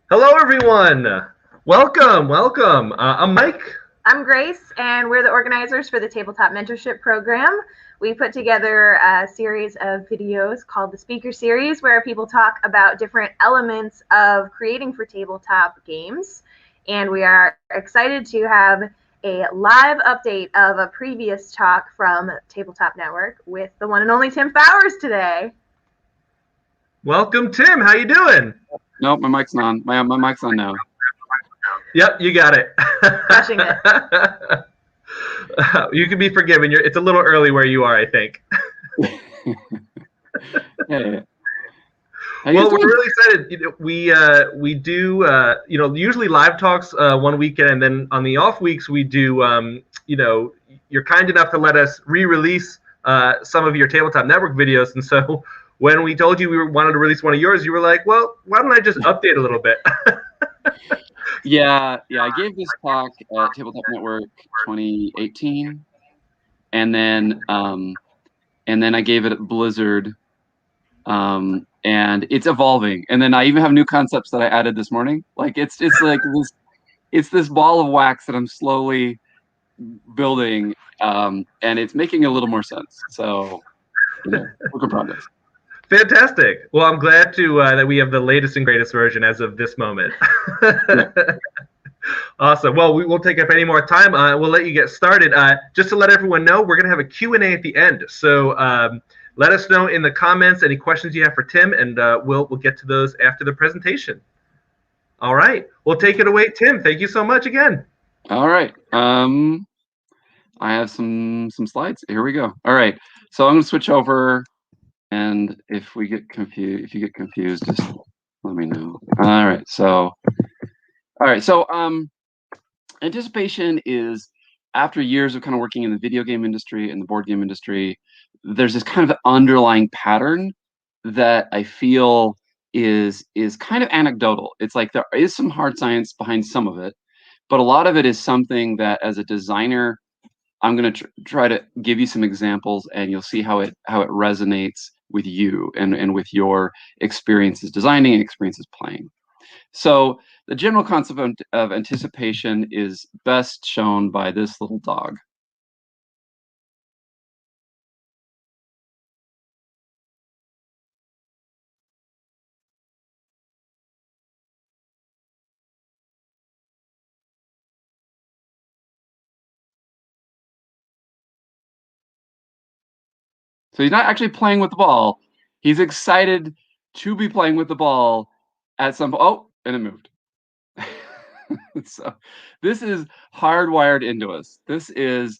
Hello, everyone. Welcome. I'm Mike. I'm Grace, and we're the organizers for the Tabletop Mentorship Program. We put together a series of videos called the Speaker Series, where people talk about different elements of creating for tabletop games. And we are excited to have a live update of a previous talk from Tabletop Network with the one and only Tim Fowers today. Welcome, Tim. How you doing? Nope, my mic's on. My mic's on now. Yep, you got it. Crushing it. You can be forgiven. It's a little early where you are, I think. Yeah. Well, we're really excited. We do usually live talks one weekend, and then on the off weeks we do you're kind enough to let us re-release some of your Tabletop Network videos, and so when we told you wanted to release one of yours, you were like, well, why don't I just update a little bit? Yeah. I gave this talk at Tabletop Network 2018, and then I gave it at Blizzard, and it's evolving. And then I even have new concepts that I added this morning. Like it's like this ball of wax that I'm slowly building, and it's making a little more sense. So, work in progress. Fantastic. Well, I'm glad to that we have the latest and greatest version as of this moment. Yeah. Awesome. Well, we won't take up any more time. We'll let you get started. Just to let everyone know, we're going to have a Q&A at the end. So let us know in the comments any questions you have for Tim, and we'll get to those after the presentation. All right. Well, take it away, Tim. Thank you so much again. All right. I have some slides. Here we go. All right. So I'm going to switch over. And if you get confused, just let me know. All right. So anticipation is, after years of kind of working in the video game industry and the board game industry, there's this kind of underlying pattern that I feel is kind of anecdotal. It's like there is some hard science behind some of it, but a lot of it is something that, as a designer, I'm going to try to give you some examples, and you'll see how it resonates with you and with your experiences designing and experiences playing. So the general concept of anticipation is best shown by this little dog. So he's not actually playing with the ball. He's excited to be playing with the ball at some point. Oh, and it moved. So this is hardwired into us. This is,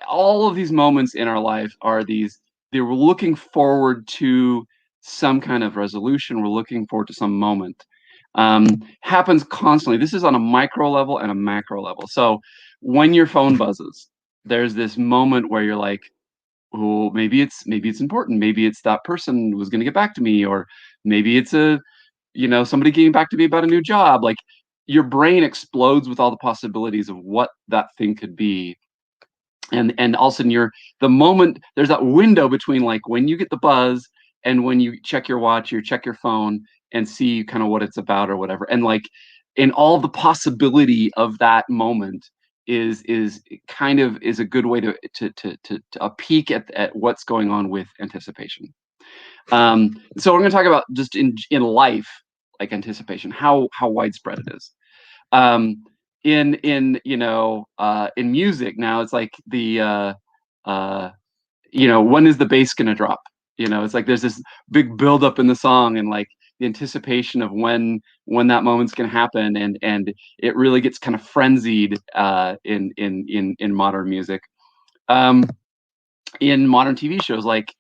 all of these moments in our life are they were looking forward to some kind of resolution. We're looking forward to some moment. Happens constantly. This is on a micro level and a macro level. So when your phone buzzes, there's this moment where you're like, oh, maybe it's important. Maybe it's that person was going to get back to me, or maybe it's somebody getting back to me about a new job. Like, your brain explodes with all the possibilities of what that thing could be. And all of a sudden, the moment, there's that window between, like, when you get the buzz and when you check your watch, you check your phone and see kind of what it's about or whatever. And, like, in all the possibility of that moment is a good way to a peek at what's going on with anticipation. So we're going to talk about, just in life, like, anticipation, how widespread it is. In music now, it's like when is the bass gonna drop? It's like there's this big buildup in the song, and, like, the anticipation of when that moment's gonna happen, and it really gets kind of frenzied in modern music. In modern TV shows, like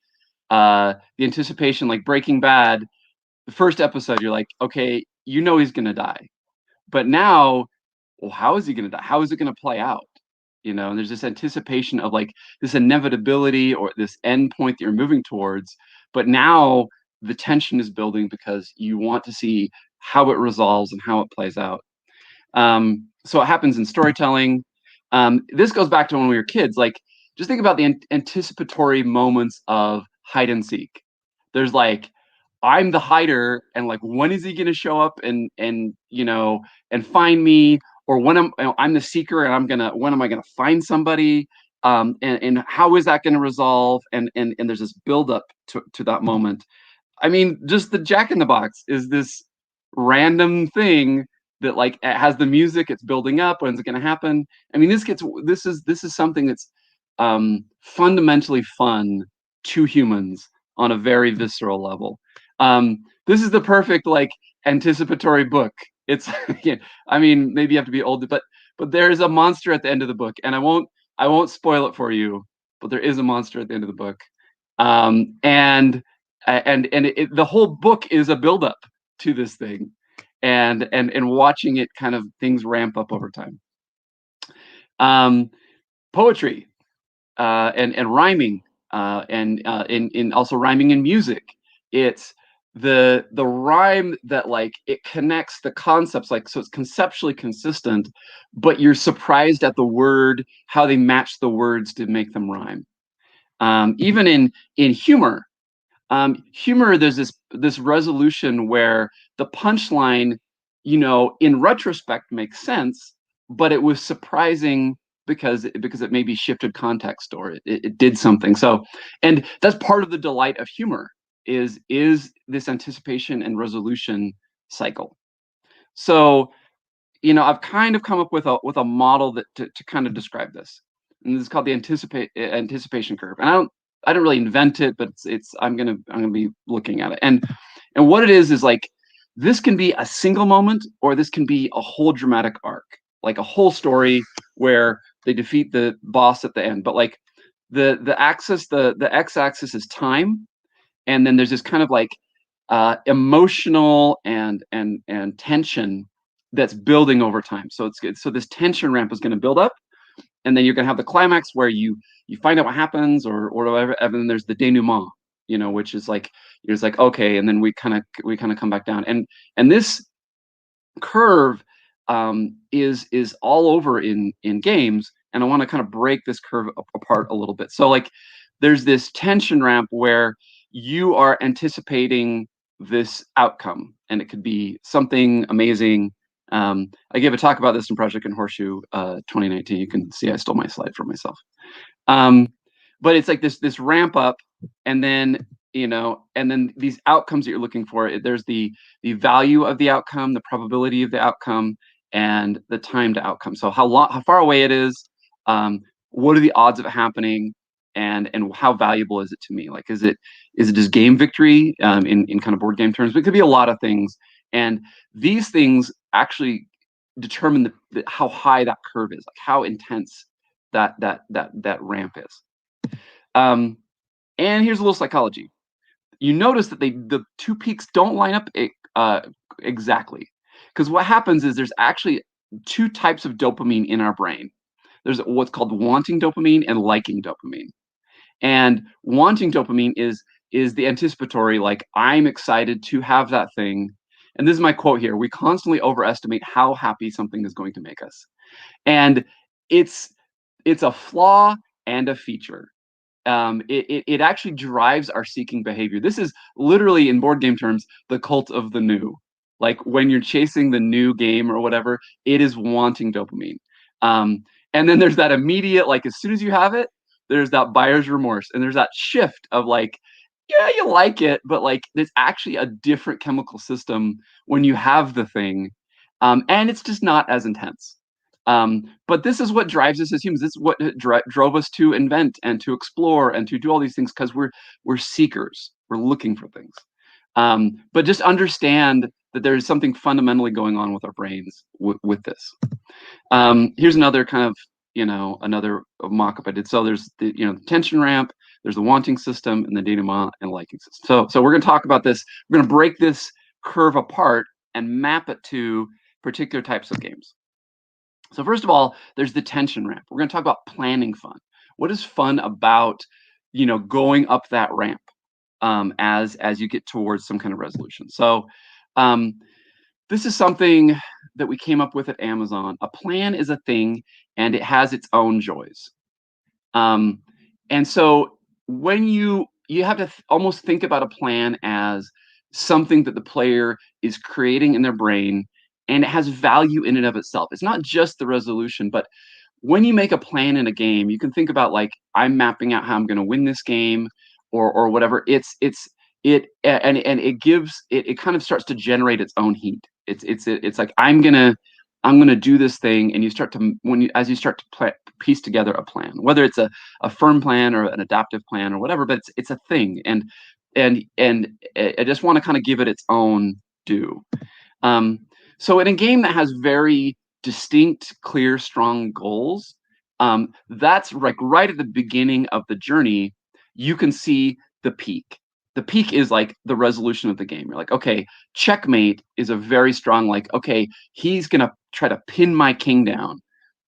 the anticipation, like Breaking Bad, the first episode, you're like, okay, he's gonna die, but now, well, how is he going to die? How is it going to play out? And there's this anticipation of, like, this inevitability or this end point that you're moving towards. But now the tension is building because you want to see how it resolves and how it plays out. So it happens in storytelling. This goes back to when we were kids. Like, just think about the anticipatory moments of hide and seek. There's, like, I'm the hider, and like, when is he going to show up and and find me, or when I'm the seeker, and when am I gonna find somebody, and how is that going to resolve, and there's this build up to that moment. I mean, just the Jack in the Box is this random thing that like it has the music, it's building up. When's it going to happen? I mean, this is something that's fundamentally fun to humans on a very visceral level. This is the perfect like anticipatory book. It's I mean, maybe you have to be old, but there's a monster at the end of the book, and I won't spoil it for you, but there is a monster at the end of the book. And the whole book is a buildup to this thing, and watching it kind of things ramp up over time. Poetry, and rhyming, and in also rhyming in music. It's the rhyme that like it connects the concepts, like, so it's conceptually consistent, but you're surprised at the word, how they match the words to make them rhyme. Even in humor, there's this resolution where the punchline, in retrospect makes sense, but it was surprising because it maybe shifted context, or it did something. So, and that's part of the delight of humor is this anticipation and resolution cycle. So, I've kind of come up with a model that to kind of describe this, and this is called the anticipation curve. And I don't really invent it, but I'm gonna be looking at it, and what it is like, this can be a single moment, or this can be a whole dramatic arc, like a whole story where they defeat the boss at the end. But like the x-axis is time, and then there's this kind of like emotional and tension that's building over time. So it's good. So this tension ramp is going to build up, and then you're going to have the climax where you find out what happens, or whatever. And then there's the denouement, which is like, it's like, okay, and then we kind of come back down, and this curve is all over in games, and I want to kind of break this curve apart a little bit. So like, there's this tension ramp where you are anticipating this outcome, and it could be something amazing. I gave a talk about this in Project and Horseshoe 2019. You can see I stole my slide from myself. But it's like this ramp up, and then and then these outcomes that you're looking for. There's the value of the outcome, the probability of the outcome, and the time to outcome. So how far away it is, what are the odds of it happening, and how valuable is it to me? Like, is it just game victory, in kind of board game terms? But it could be a lot of things, and these things actually determine how high that curve is, like how intense that ramp is. And here's a little psychology. You notice that the two peaks don't line up exactly, because what happens is there's actually two types of dopamine in our brain. There's what's called wanting dopamine and liking dopamine. And wanting dopamine is the anticipatory, like, I'm excited to have that thing. And this is my quote here: we constantly overestimate how happy something is going to make us. And it's a flaw and a feature. It actually drives our seeking behavior. This is literally, in board game terms, the cult of the new. Like, when you're chasing the new game or whatever, it is wanting dopamine. And then there's that immediate, like, as soon as you have it, there's that buyer's remorse, and there's that shift of like, yeah, you like it, but like, there's actually a different chemical system when you have the thing, and it's just not as intense. But this is what drives us as humans. This is what drove us to invent and to explore and to do all these things, because we're seekers. We're looking for things. But just understand that there's something fundamentally going on with our brains with this. Here's another kind of, another mock-up I did. So there's the tension ramp, there's the wanting system, and the denouement and liking system. So we're going to talk about this. We're going to break this curve apart and map it to particular types of games. So first of all, there's the tension ramp. We're going to talk about planning fun. What is fun about, going up that ramp, as you get towards some kind of resolution? So this is something that we came up with at Amazon. A plan is a thing, and it has its own joys. And so when you have to almost think about a plan as something that the player is creating in their brain, and it has value in and of itself. It's not just the resolution, but when you make a plan in a game, you can think about like, I'm mapping out how I'm going to win this game, or whatever. It kind of starts to generate its own heat. It's like, I'm gonna do this thing, and you start to as you start to piece together a plan, whether it's a firm plan or an adaptive plan or whatever, but it's a thing, and I just want to kind of give it its own due. So in a game that has very distinct, clear, strong goals, that's like right at the beginning of the journey, you can see the peak. The peak is like the resolution of the game. You're like, okay, checkmate is a very strong, like, okay, he's gonna try to pin my king down,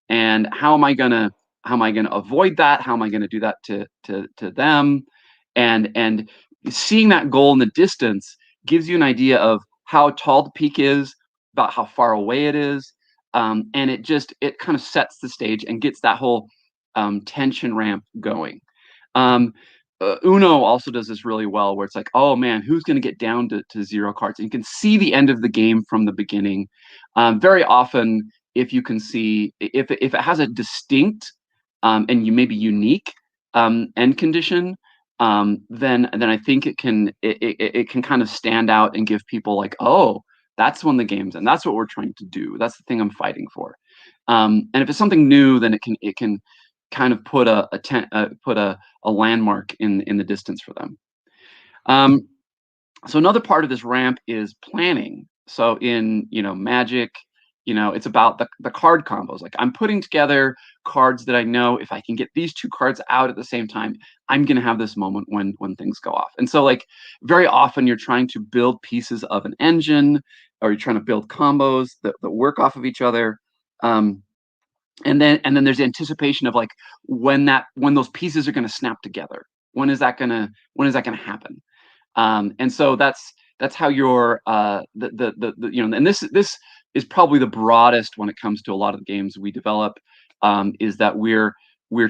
and how am I gonna avoid that? How am I gonna do that to them? And seeing that goal in the distance gives you an idea of how tall the peak is, about how far away it is, and it kind of sets the stage and gets that whole tension ramp going. Uno also does this really well, where it's like, oh man, who's going to get down to 0 cards? And you can see the end of the game from the beginning. Very often, if you can see, if it has a distinct and you maybe unique end condition, then I think it can kind of stand out and give people like, oh, that's when the game's in. That's what we're trying to do. That's the thing I'm fighting for. And if it's something new, then it can kind of put a landmark in the distance for them. So another part of this ramp is planning. So in Magic, it's about the card combos. Like, I'm putting together cards that I know if I can get these 2 cards out at the same time, I'm gonna have this moment when things go off. And so, like, very often you're trying to build pieces of an engine, or you're trying to build combos that work off of each other. And then there's the anticipation of like when those pieces are going to snap together. When is that going to happen? And so that's how your and this is probably the broadest when it comes to a lot of the games we develop, is that we're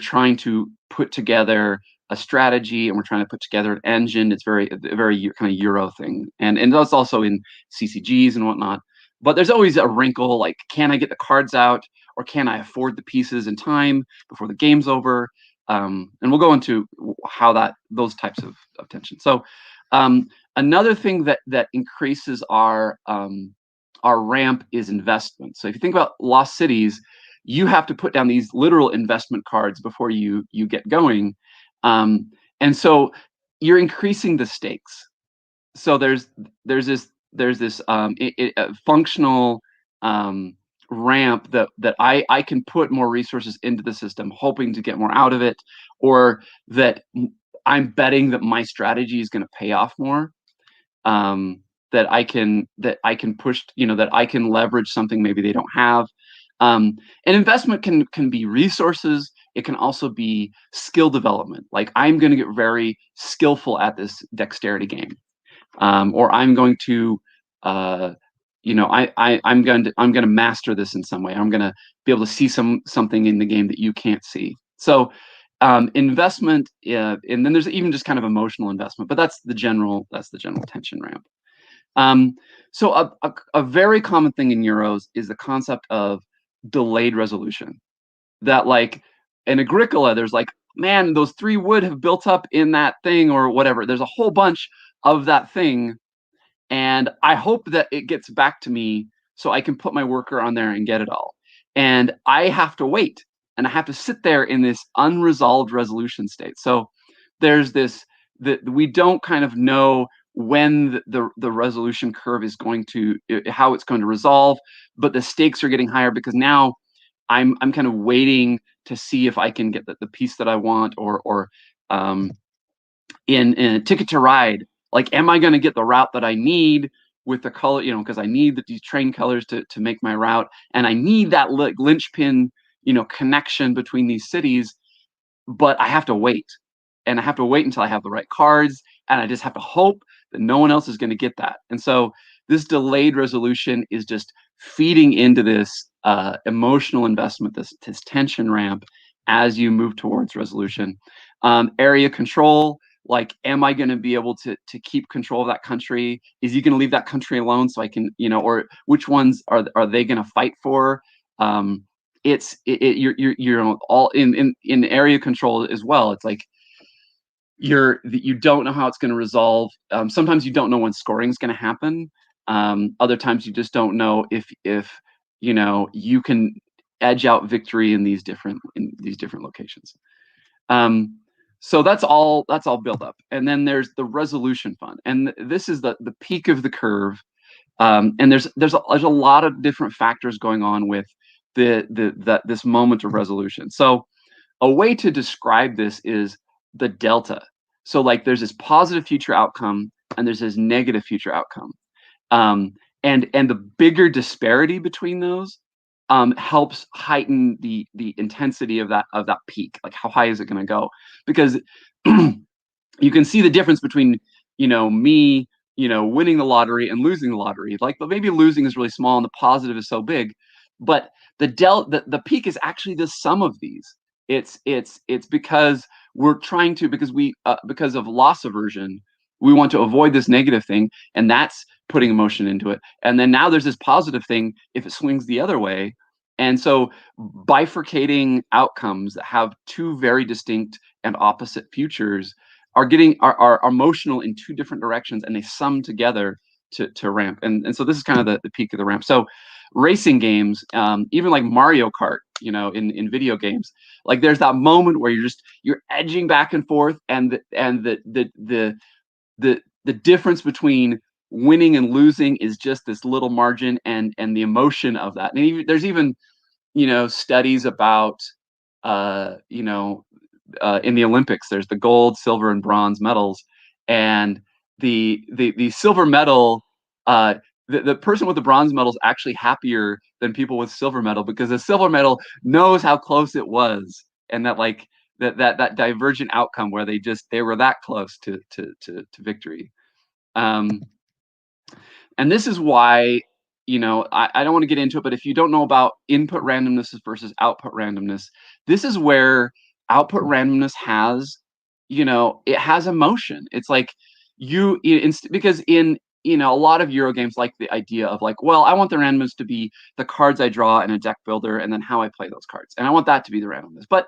trying to put together a strategy, and we're trying to put together an engine. It's a very kind of Euro thing, and that's also in CCGs and whatnot. But there's always a wrinkle, like, can I get the cards out, or can I afford the pieces in time before the game's over? And we'll go into how those types of tension. So another thing that increases our ramp is investment. So if you think about Lost Cities, you have to put down these literal investment cards before you get going, and so you're increasing the stakes. So there's this functional ramp that I can put more resources into the system, hoping to get more out of it, or that I'm betting that my strategy is going to pay off more. That I can push, that I can leverage something maybe they don't have. And investment can be resources. It can also be skill development. Like, I'm going to get very skillful at this dexterity game, or I'm going to I'm going to master this in some way. I'm going to be able to see something in the game that you can't see. So investment, and then there's even just kind of emotional investment, but that's the general tension ramp. So a very common thing in Euros is the concept of delayed resolution. That, like, in Agricola, there's like, man, those 3 wood have built up in that thing or whatever. There's a whole bunch of that thing, and I hope that it gets back to me so I can put my worker on there and get it all. And I have to wait, and I have to sit there in this unresolved resolution state. So there's this, that we don't kind of know when the resolution curve is going to, how it's going to resolve, but the stakes are getting higher because now I'm kind of waiting to see if I can get the piece that I want, or in a Ticket to Ride, like, am I going to get the route that I need with the color, because I need these train colors to make my route, and I need that linchpin, connection between these cities, but I have to wait, and I have to wait until I have the right cards, and I just have to hope that no one else is going to get that. And so this delayed resolution is just feeding into this emotional investment, this tension ramp as you move towards resolution. Area control. like, am I going to be able to keep control of that country? Is he going to leave that country alone so I can, or which ones are they going to fight for? You're all in area control as well. It's like you don't know how it's going to resolve. Sometimes you don't know when scoring is going to happen. Other times you just don't know if you can edge out victory in these different locations. So that's all built up, and then there's the resolution fund, and this is the peak of the curve. And there's a lot of different factors going on with this moment of resolution. So a way to describe this is the delta. So like there's this positive future outcome and there's this negative future outcome. And the bigger disparity between those helps heighten the intensity of that peak. Like how high is it going to go? Because you can see the difference between me winning the lottery and losing the lottery. Like, but maybe losing is really small and the positive is so big, but the peak is actually the sum of these. It's because we're trying to, because of loss aversion, we want to avoid this negative thing, and that's putting emotion into it. And then now there's this positive thing if it swings the other way. And so bifurcating outcomes that have two very distinct and opposite futures are emotional in two different directions, and they sum together to ramp. And so this is kind of the peak of the ramp. So racing games, even like Mario Kart, in video games, like there's that moment where you're edging back and forth, and the difference between winning and losing is just this little margin, and the emotion of that. And there's even studies about in the Olympics, there's the gold, silver, and bronze medals, and the silver medal, the person with the bronze medal is actually happier than people with silver medal, because the silver medal knows how close it was, and that like that divergent outcome where they were that close to victory. And this is why, I don't want to get into it, but if you don't know about input randomness versus output randomness, this is where output randomness has, it has emotion. It's like because in a lot of Euro games, like the idea of like, well, I want the randomness to be the cards I draw in a deck builder and then how I play those cards, and I want that to be the randomness. But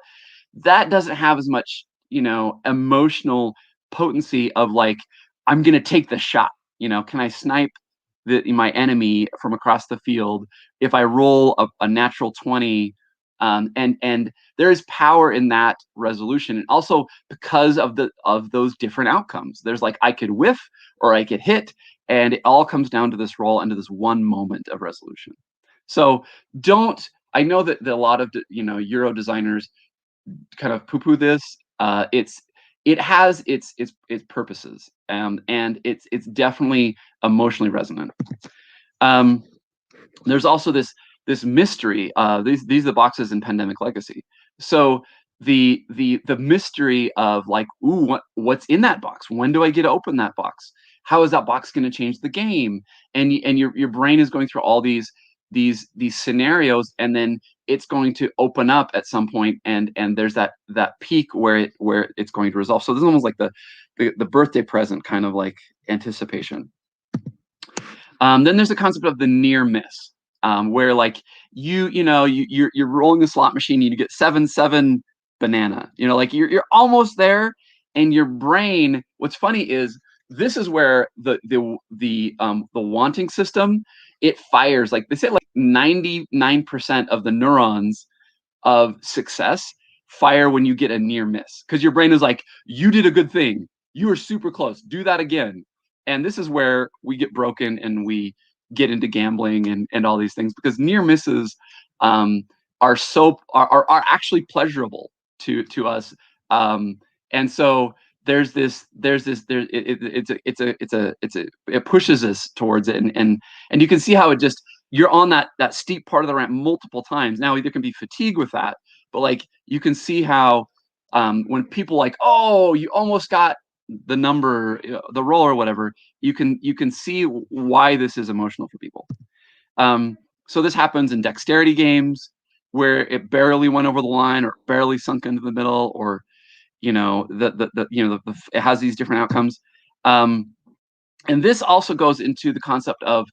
that doesn't have as much, emotional potency of like, I'm gonna take the shot. Can I snipe my enemy from across the field if I roll a natural 20? And there is power in that resolution, and also because of those different outcomes. There's like, I could whiff or I could hit, and it all comes down to this roll and to this one moment of resolution. So I know that a lot of Euro designers kind of poo-poo this. It has its purposes, and it's definitely emotionally resonant. There's also this mystery. These are the boxes in Pandemic Legacy. So the mystery of like, ooh, what's in that box? When do I get to open that box? How is that box going to change the game? And your brain is going through all these scenarios, and then it's going to open up at some point, and there's that peak where it's going to resolve. So this is almost like the birthday present kind of like anticipation. Then there's the concept of the near miss, where like you're rolling a slot machine and you get 7-7 banana. Like you're almost there, and your brain. What's funny is this is where the wanting system, it fires. Like they say, like 99% of the neurons of success fire when you get a near miss, because your brain is like, you did a good thing, you were super close, do that again. And this is where we get broken and we get into gambling and all these things, because near misses are actually pleasurable to us. And so it pushes us towards it, and you can see how you're on that steep part of the ramp multiple times. Now there can be fatigue with that, but like you can see how when people like, oh, you almost got the number, the roll or whatever, you can see why this is emotional for people. So this happens in dexterity games where it barely went over the line or barely sunk into the middle, or it has these different outcomes. And this also goes into the concept of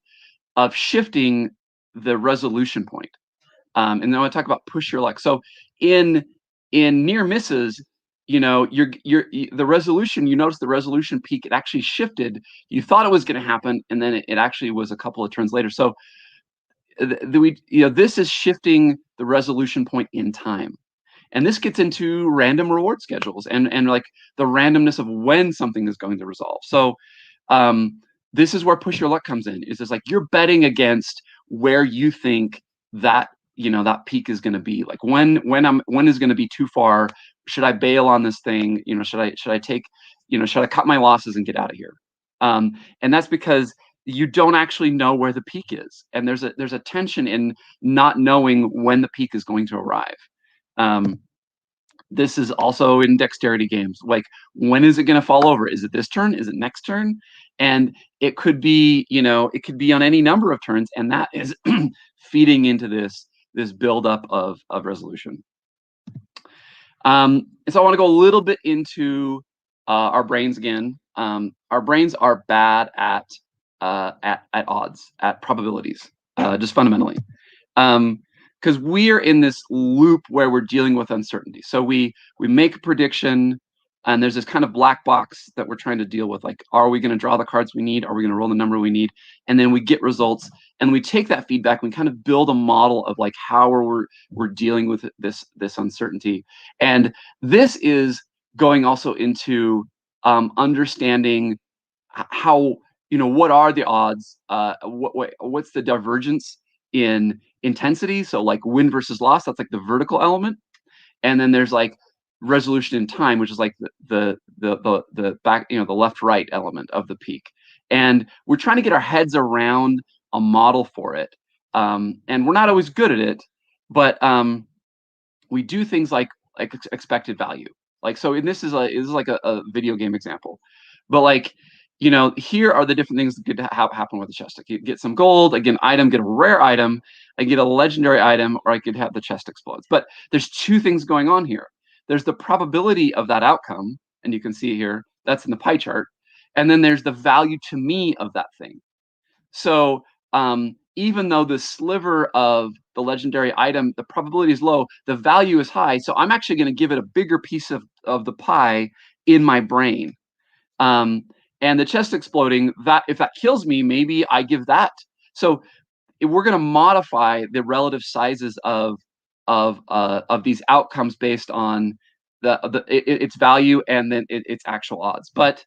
shifting the resolution point. And then I want to talk about push your luck. So in near misses, the resolution, you notice the resolution peak, it actually shifted. You thought it was going to happen, and then it actually was a couple of turns later. So this is shifting the resolution point in time. And this gets into random reward schedules and like the randomness of when something is going to resolve. So this is where push your luck comes in. Is this like you're betting against where you think that that peak is going to be. Like when is going to be too far? Should I bail on this thing? Should I take, should I cut my losses and get out of here? And that's because you don't actually know where the peak is, and there's a tension in not knowing when the peak is going to arrive. This is also in dexterity games. Like, when is it going to fall over? Is it this turn? Is it next turn? And it could be, it could be on any number of turns, and that is feeding into this buildup of resolution. And so I want to go a little bit into our brains again. Our brains are bad at odds, at probabilities, just fundamentally. Because we're in this loop where we're dealing with uncertainty. So we make a prediction, and there's this kind of black box that we're trying to deal with. Like, are we going to draw the cards we need? Are we going to roll the number we need? And then we get results, and we take that feedback. We kind of build a model of like how we're dealing with this uncertainty. And this is going also into understanding how, what are the odds? What's the divergence in intensity? So like win versus loss, that's like the vertical element. And then there's like resolution in time, which is like the back, the left right element of the peak. And we're trying to get our heads around a model for it. And we're not always good at it, but we do things like expected value. Like, so, and this is like a video game example, but like, here are the different things that could happen with the chest. I could get some gold, I get an item, get a rare item, I get a legendary item, or I could have the chest explodes. But there's two things going on here. There's the probability of that outcome, and you can see here, that's in the pie chart. And then there's the value to me of that thing. So even though the sliver of the legendary item, the probability is low, the value is high. So I'm actually going to give it a bigger piece of the pie in my brain. And the chest exploding, that if that kills me, maybe I give that. So we're going to modify the relative sizes of these outcomes based on its value and then its actual odds. But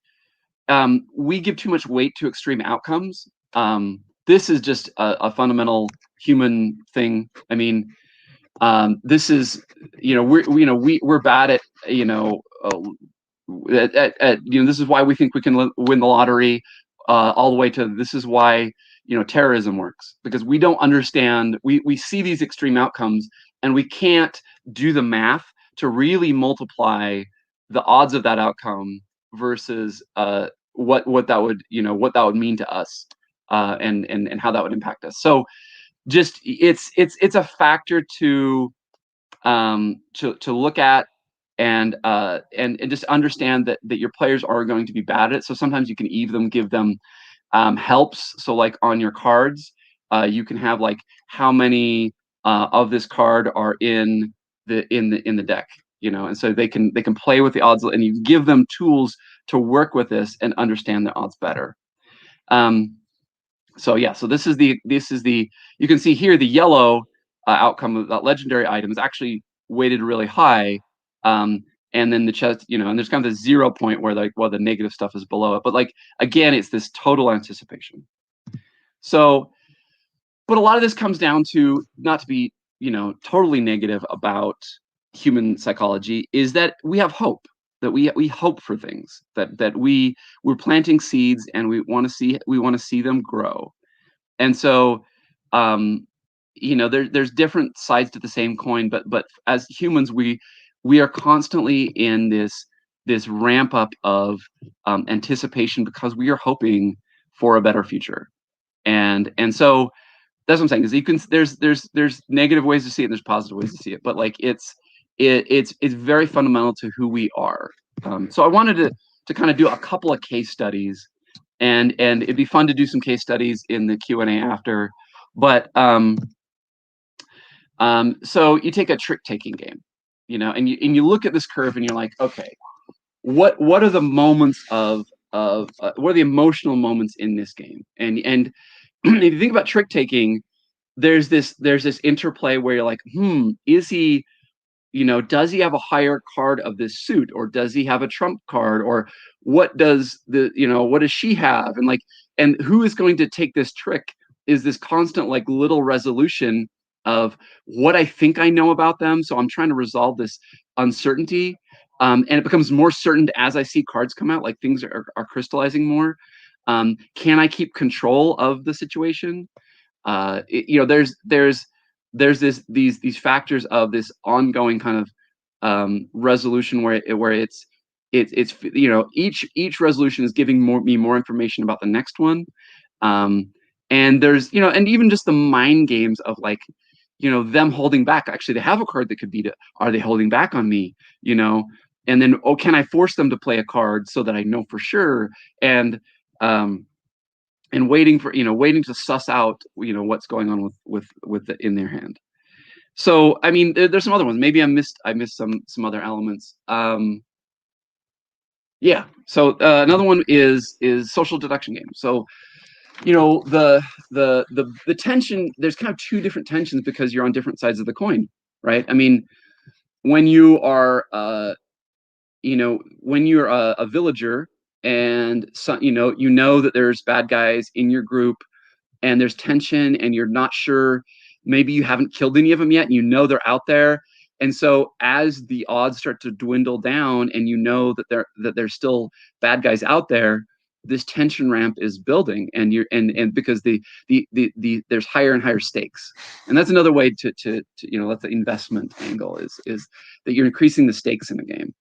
we give too much weight to extreme outcomes. This is just a fundamental human thing. I mean, this is, we're bad at, this is why we think we can win the lottery, all the way to this is why terrorism works, because we don't understand. We see these extreme outcomes, and we can't do the math to really multiply the odds of that outcome versus what that would mean to us, and how that would impact us. So just it's a factor to look at. And just understand that your players are going to be bad at it. So sometimes you can give them helps. So like on your cards, you can have like how many of this card are in the deck, and so they can play with the odds, and you give them tools to work with this and understand the odds better. So yeah, so this is the you can see here the yellow outcome of that legendary item is actually weighted really high. And then the chest, and there's kind of the 0 point where the negative stuff is below it. But like, again, it's this total anticipation. So, but a lot of this comes down to, not to be, totally negative about human psychology, is that we have hope, that we hope for things, that we're planting seeds, and we want to see them grow. And so, there's different sides to the same coin, but as humans, we are constantly in this ramp up of anticipation, because we are hoping for a better future, and so that's what I'm saying. Is there's negative ways to see it, and there's positive ways to see it, but like it's it's very fundamental to who we are. So I wanted to kind of do a couple of case studies, and it'd be fun to do some case studies in the Q&A after. But so you take a trick-taking game, and you look at this curve and you're like, okay, what are the moments of what are the emotional moments in this game? And if you think about trick-taking, there's this interplay where you're like, is he, does he have a higher card of this suit, or does he have a trump card, or what does what does she have, and who is going to take this trick? Is this constant like little resolution of what I think I know about them, so I'm trying to resolve this uncertainty, and it becomes more certain as I see cards come out, like things are crystallizing more. Can I keep control of the situation? There's these factors of this ongoing kind of resolution where it's each resolution is giving me more information about the next one, and there's and even just the mind games of like them holding back. Actually, they have a card that could beat it. Are they holding back on me? And then, can I force them to play a card so that I know for sure? And waiting to suss out what's going on with in their hand. So I mean, there's some other ones. Maybe I missed some other elements. Yeah. So another one is social deduction games. So the tension. There's kind of two different tensions because you're on different sides of the coin, right? I mean, when you are when you're a villager, and so, you know that there's bad guys in your group, and there's tension, and you're not sure, maybe you haven't killed any of them yet, and they're out there. And so as the odds start to dwindle down, and that there's still bad guys out there, this tension ramp is building, and because there's higher and higher stakes. And that's another way to let the investment angle is that you're increasing the stakes in the game.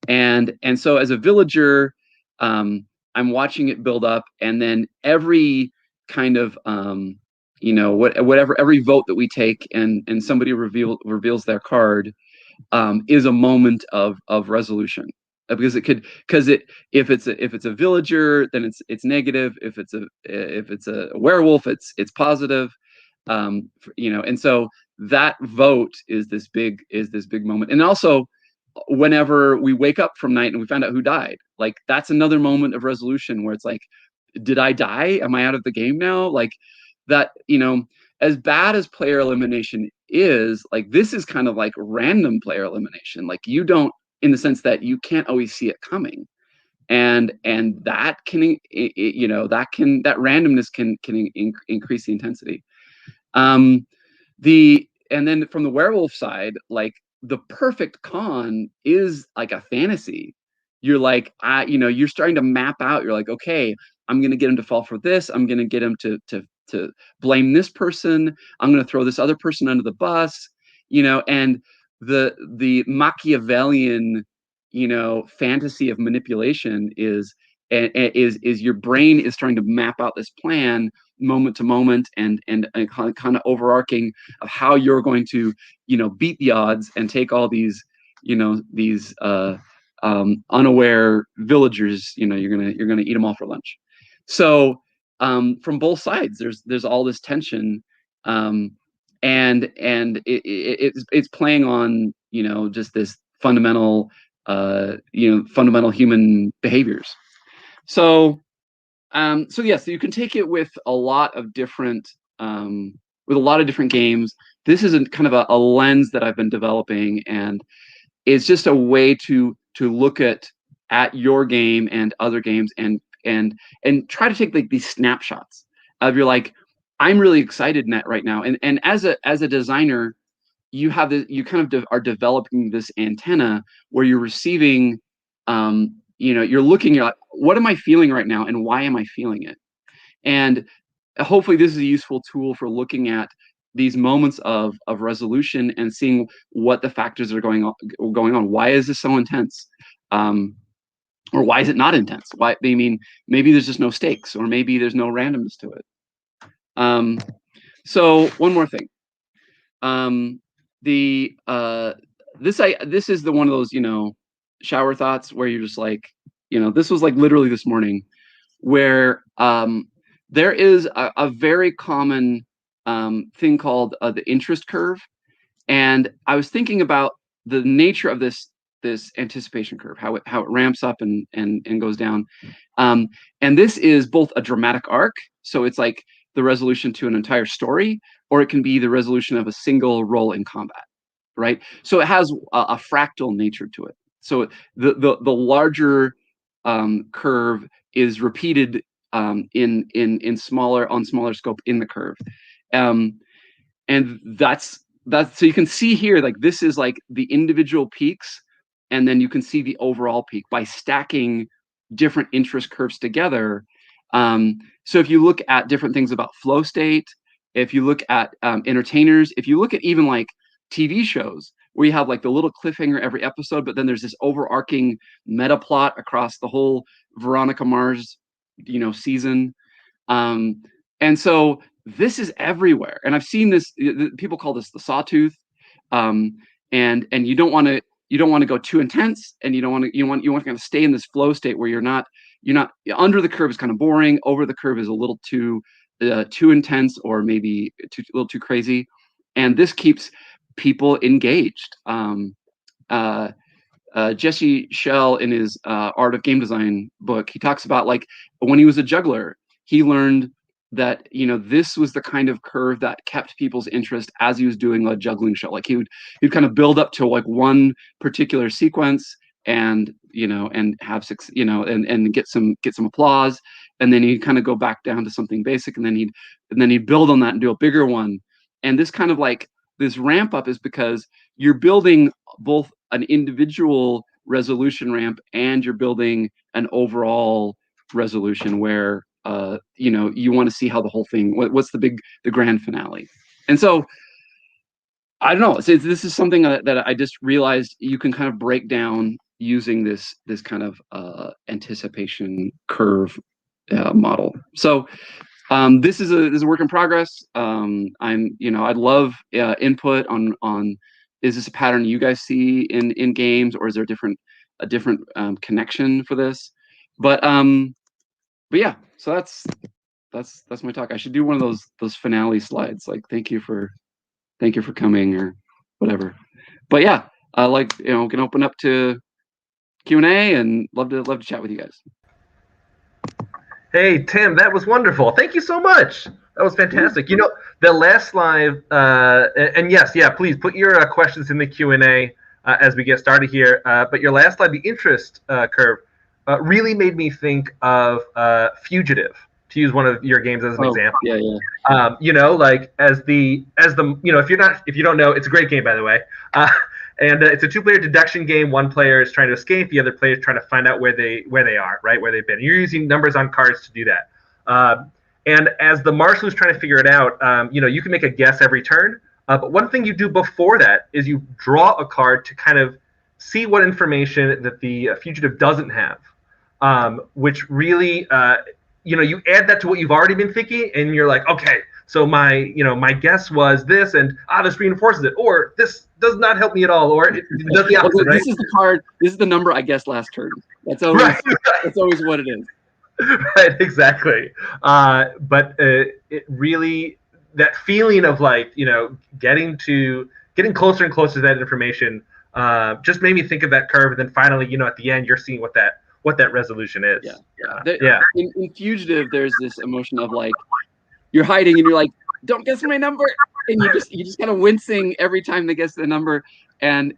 And so as a villager, I'm watching it build up, and then every kind of whatever every vote that we take, and somebody reveals their card, is a moment of resolution, because if it's a villager, then it's negative. If it's a werewolf, it's positive. And so that vote is this big moment. And also, whenever we wake up from night and we find out who died, like that's another moment of resolution where it's like, did I die? Am I out of the game now? Like that, as bad as player elimination is, like this is kind of like random player elimination. Like you don't, in the sense that you can't always see it coming. And that can, that randomness can increase the intensity. And then from the werewolf side, like the perfect con is like a fantasy. You're like, you're starting to map out. You're like, okay, I'm going to get him to fall for this. I'm going to get him to blame this person. I'm going to throw this other person under the bus, and the Machiavellian, fantasy of manipulation is your brain is trying to map out this plan moment to moment, and kind of overarching of how you're going to beat the odds and take all these unaware villagers. You're gonna eat them all for lunch. So from both sides there's all this tension, and it's playing on just this fundamental human behaviors. So so you can take it with a lot of different games. This is kind of a lens that I've been developing, and it's just a way to look at your game and other games, and try to take like these snapshots of, you're like, I'm really excited in that right now, and as a designer, you kind of are developing this antenna where you're receiving, you're looking, you're like, what am I feeling right now, and why am I feeling it? And hopefully this is a useful tool for looking at these moments of resolution and seeing what the factors are going on. Why is this so intense? Or why is it not intense? Why? I mean, maybe there's just no stakes, or maybe there's no randomness to it. So one more thing. this is the one of those, shower thoughts where you're just like, this was like literally this morning, where there is a very common thing called the interest curve. And I was thinking about the nature of this anticipation curve, how it ramps up and goes down. And this is both a dramatic arc, so it's like the resolution to an entire story, or it can be the resolution of a single roll in combat, right? So it has a fractal nature to it. So the larger curve is repeated in smaller scope in the curve, and that's so you can see here, like, this is like the individual peaks, and then you can see the overall peak by stacking different interest curves together. So if you look at different things about flow state, if you look at entertainers, if you look at even like TV shows where you have like the little cliffhanger every episode, but then there's this overarching meta plot across the whole Veronica Mars, season. And so this is everywhere. And I've seen this, people call this the sawtooth. And you don't want to go too intense, and you want to kind of stay in this flow state where you're not under the curve is kind of boring, over the curve is a little too intense, or maybe a little too crazy. And this keeps people engaged. Jesse Schell, in his Art of Game Design book, he talks about, like, when he was a juggler, he learned that this was the kind of curve that kept people's interest as he was doing a juggling show. Like, he'd kind of build up to like one particular sequence, and and have and get some applause, and then he'd kind of go back down to something basic, and then he'd build on that and do a bigger one. And this kind of like this ramp up is because you're building both an individual resolution ramp, and you're building an overall resolution where you want to see how the whole thing, what's the grand finale. And so I don't know, this is something that I just realized you can kind of break down using this kind of anticipation curve model. So this is a work in progress. I'd love input on is this a pattern you guys see in games, or is there a different connection for this? But yeah, so that's my talk. I should do one of those finale slides, like thank you for coming, or whatever. But yeah, can open up to Q&A, and love to chat with you guys. Hey Tim, that was wonderful. Thank you so much. That was fantastic. The last slide, and yes, please put your questions in the Q&A as we get started here. But your last slide, the interest curve, really made me think of Fugitive, to use one of your games as an example. Yeah. Like as the if you don't know, it's a great game, by the way. And it's a two-player deduction game. One player is trying to escape, the other player is trying to find out where they are, right, where they've been. You're using numbers on cards to do that. And as the marshal is trying to figure it out, you can make a guess every turn. But one thing you do before that is you draw a card to kind of see what information that the fugitive doesn't have, which really, you add that to what you've already been thinking, and you're like, okay, so my guess was this, and this reinforces it, or this does not help me at all, or it does the opposite, right? This is the card. This is the number I guessed last turn. That's always right. That's always what it is. Right, exactly. But it really, that feeling of like getting closer and closer to that information just made me think of that curve, and then finally at the end you're seeing what that resolution is. Yeah. In Fugitive, there's this emotion of like you're hiding and you're like, don't guess my number, and you just kind of wincing every time they guess the number, and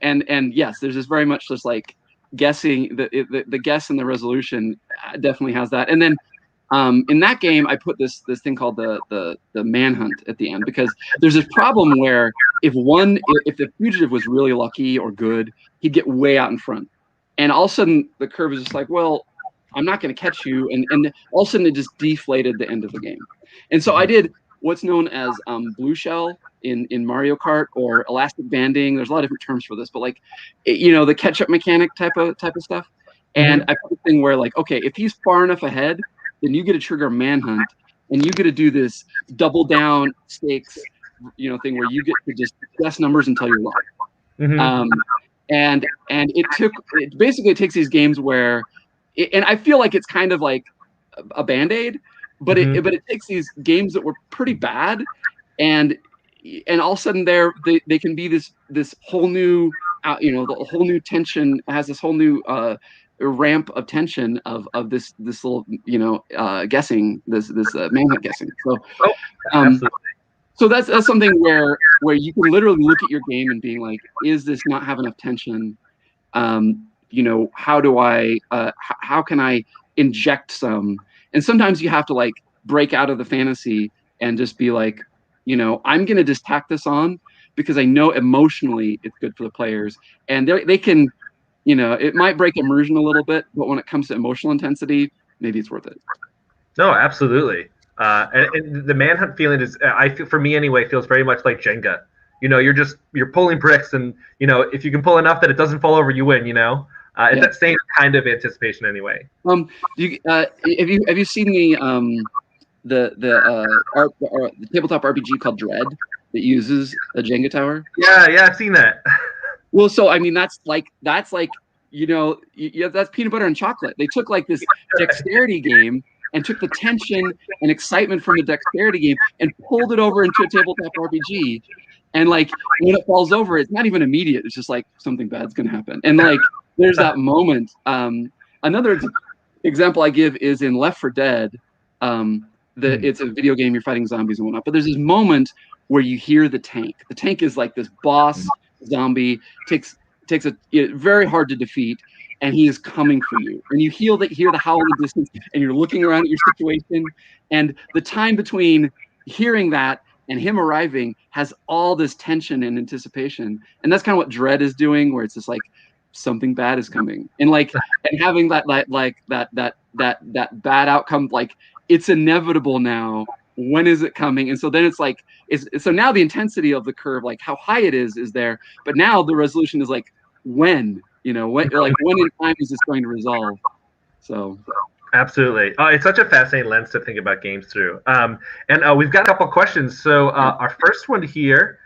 yes, there's this very much just like guessing. The guess and the resolution definitely has that. And then in that game, I put this thing called the manhunt at the end, because there's this problem where if the fugitive was really lucky or good, he'd get way out in front, and all of a sudden the curve is just like, well, I'm not going to catch you, and all of a sudden it just deflated the end of the game. And so I did what's known as blue shell in Mario Kart, or elastic banding. There's a lot of different terms for this, but like, the catch-up mechanic type of stuff. And I put a thing where like, okay, if he's far enough ahead, then you get to trigger manhunt, and you get to do this double down stakes, thing where you get to just guess numbers until you're locked. and it basically takes these games where, and I feel like it's kind of like a Band-Aid, but it takes these games that were pretty bad, and all of a sudden they can be this whole new, the whole new tension has this whole new ramp of tension of this little guessing, this manhunt guessing. So so that's something where you can literally look at your game and being like, is this not have enough tension? How do I how can I inject some? And sometimes you have to like break out of the fantasy and just be like, I'm going to just tack this on because I know emotionally it's good for the players, and they can, it might break immersion a little bit, but when it comes to emotional intensity, maybe it's worth it. No, absolutely. And the manhunt feeling is, I feel, for me anyway, feels very much like Jenga. You're pulling bricks, and if you can pull enough that it doesn't fall over, you win. It's that same kind of anticipation anyway. Have you seen the tabletop RPG called Dread that uses a Jenga tower? Yeah, I've seen that. Well, so I mean, that's like that's peanut butter and chocolate. They took like this dexterity game and took the tension and excitement from the dexterity game and pulled it over into a tabletop RPG. And like when it falls over, it's not even immediate. It's just like something bad's gonna happen. And like there's that moment. Another example I give is in Left 4 Dead. It's a video game, you're fighting zombies and whatnot, but there's this moment where you hear the tank. The tank is like this boss zombie, takes very hard to defeat, and he is coming for you. And you hear the howl in the distance, and you're looking around at your situation, and the time between hearing that and him arriving has all this tension and anticipation. And that's kind of what Dread is doing, where it's just like something bad is coming, and having that bad outcome, like it's inevitable now. When is it coming? And so then it's like, so now the intensity of the curve, like how high it is there, but now the resolution is like when in time is this going to resolve? So absolutely. It's such a fascinating lens to think about games through. And we've got a couple questions. So our first one here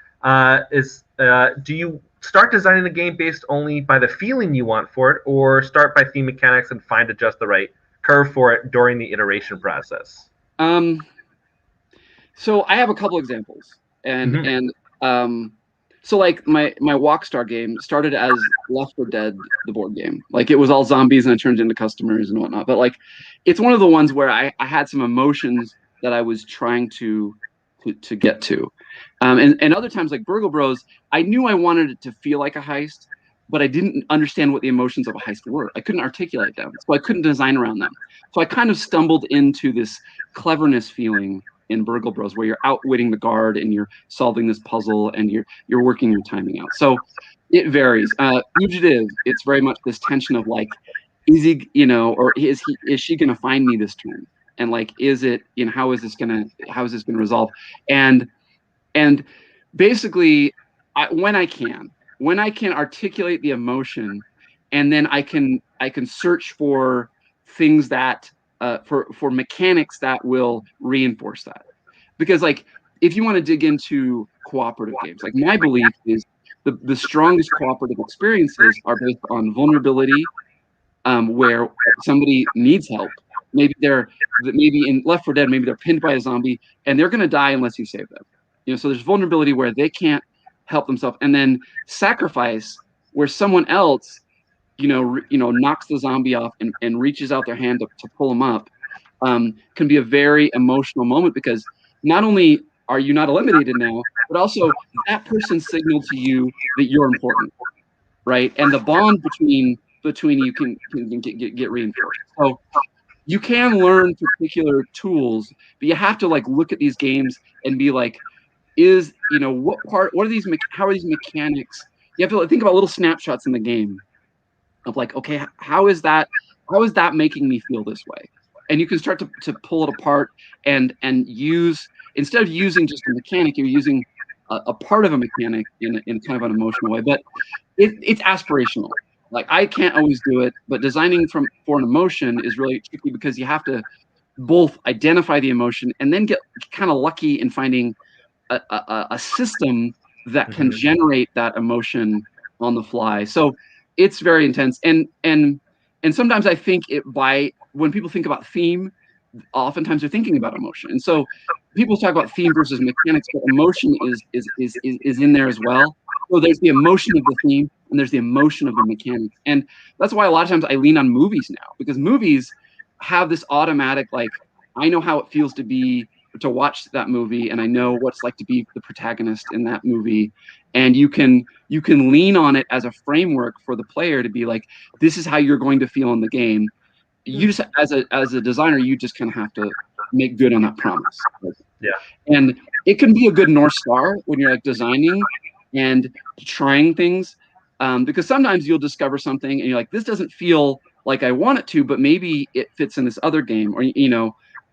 is, do you start designing the game based only by the feeling you want for it, or start by theme mechanics and find just the right curve for it during the iteration process? So I have a couple examples, and so like my Walkstar game started as Left 4 Dead, the board game. Like it was all zombies and it turned into customers and whatnot. But like it's one of the ones where I had some emotions that I was trying to get to, and other times like Burgle Bros, I knew I wanted it to feel like a heist, but I didn't understand what the emotions of a heist were. I couldn't articulate them, so I couldn't design around them. So I kind of stumbled into this cleverness feeling in Burgle Bros, where you're outwitting the guard and you're solving this puzzle and you're working your timing out. So it varies. Fugitive, it's very much this tension of like, is he, or is she gonna find me this turn? And like, is it, how is this gonna resolve? And basically, when I can articulate the emotion, and then I can search for things that for mechanics that will reinforce that. Because like if you want to dig into cooperative games, like my belief is the strongest cooperative experiences are based on vulnerability, where somebody needs help. Maybe in Left 4 Dead, maybe they're pinned by a zombie and they're going to die unless you save them. So there's vulnerability where they can't help themselves, and then sacrifice where someone else knocks the zombie off and reaches out their hand to pull them up, can be a very emotional moment, because not only are you not eliminated now, but also that person signaled to you that you're important, right? And the bond between you can get reinforced. So you can learn particular tools, but you have to like look at these games and be like, how are these mechanics? You have to think about little snapshots in the game of like, okay, how is that making me feel this way? And you can start to pull it apart and use, instead of using just a mechanic, you're using a part of a mechanic in kind of an emotional way. But it's aspirational. Like I can't always do it, but designing for an emotion is really tricky, because you have to both identify the emotion and then get kind of lucky in finding a system that can generate that emotion on the fly. So it's very intense. And sometimes I think when people think about theme, oftentimes they're thinking about emotion. And so people talk about theme versus mechanics, but emotion is in there as well. So there's the emotion of the theme and there's the emotion of the mechanics. And that's why a lot of times I lean on movies now, because movies have this automatic, like, I know how it feels to watch that movie, and I know what it's like to be the protagonist in that movie. And you can lean on it as a framework for the player to be like, this is how you're going to feel in the game. You just, as a designer, you just kind of have to make good on that promise. Yeah. And it can be a good North Star when you're like designing and trying things, because sometimes you'll discover something and you're like, this doesn't feel like I want it to, but maybe it fits in this other game, or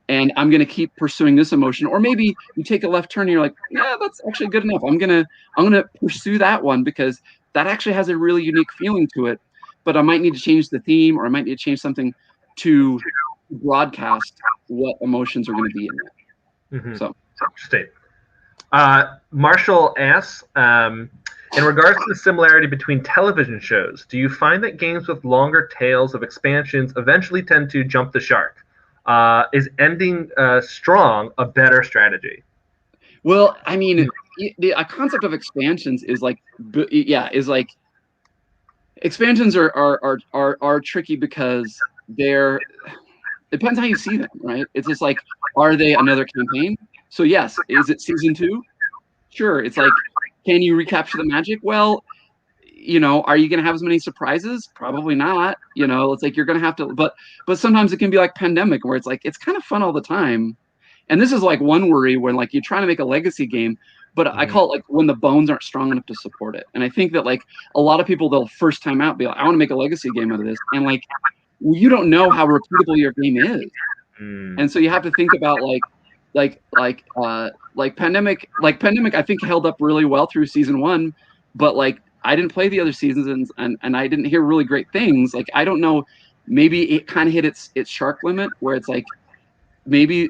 and I'm going to keep pursuing this emotion. Or maybe you take a left turn and you're like, yeah, that's actually good enough. I'm gonna pursue that one because that actually has a really unique feeling to it. But I might need to change the theme, or I might need to change something to broadcast what emotions are going to be in that. Mm-hmm. So interesting. Marshall asks, in regards to the similarity between television shows, do you find that games with longer tails of expansions eventually tend to jump the shark? Is ending strong a better strategy? Well, I mean, the concept of expansions is like, expansions are tricky because it depends how you see them, right? It's just like, are they another campaign? So yes, is it season 2? Sure. It's like, can you recapture the magic? Well, are you going to have as many surprises? Probably not. It's like you're going to have to, but sometimes it can be like Pandemic, where it's like, it's kind of fun all the time. And this is like one worry when like you're trying to make a legacy game, but I call it like when the bones aren't strong enough to support it. And I think that like a lot of people, they'll first time out be like, I want to make a legacy game out of this. And like, you don't know how repeatable your game is. And so you have to think about Pandemic, I think held up really well through season 1, but like I didn't play the other seasons and I didn't hear really great things. Like, I don't know, maybe it kind of hit its shark limit where it's like, maybe,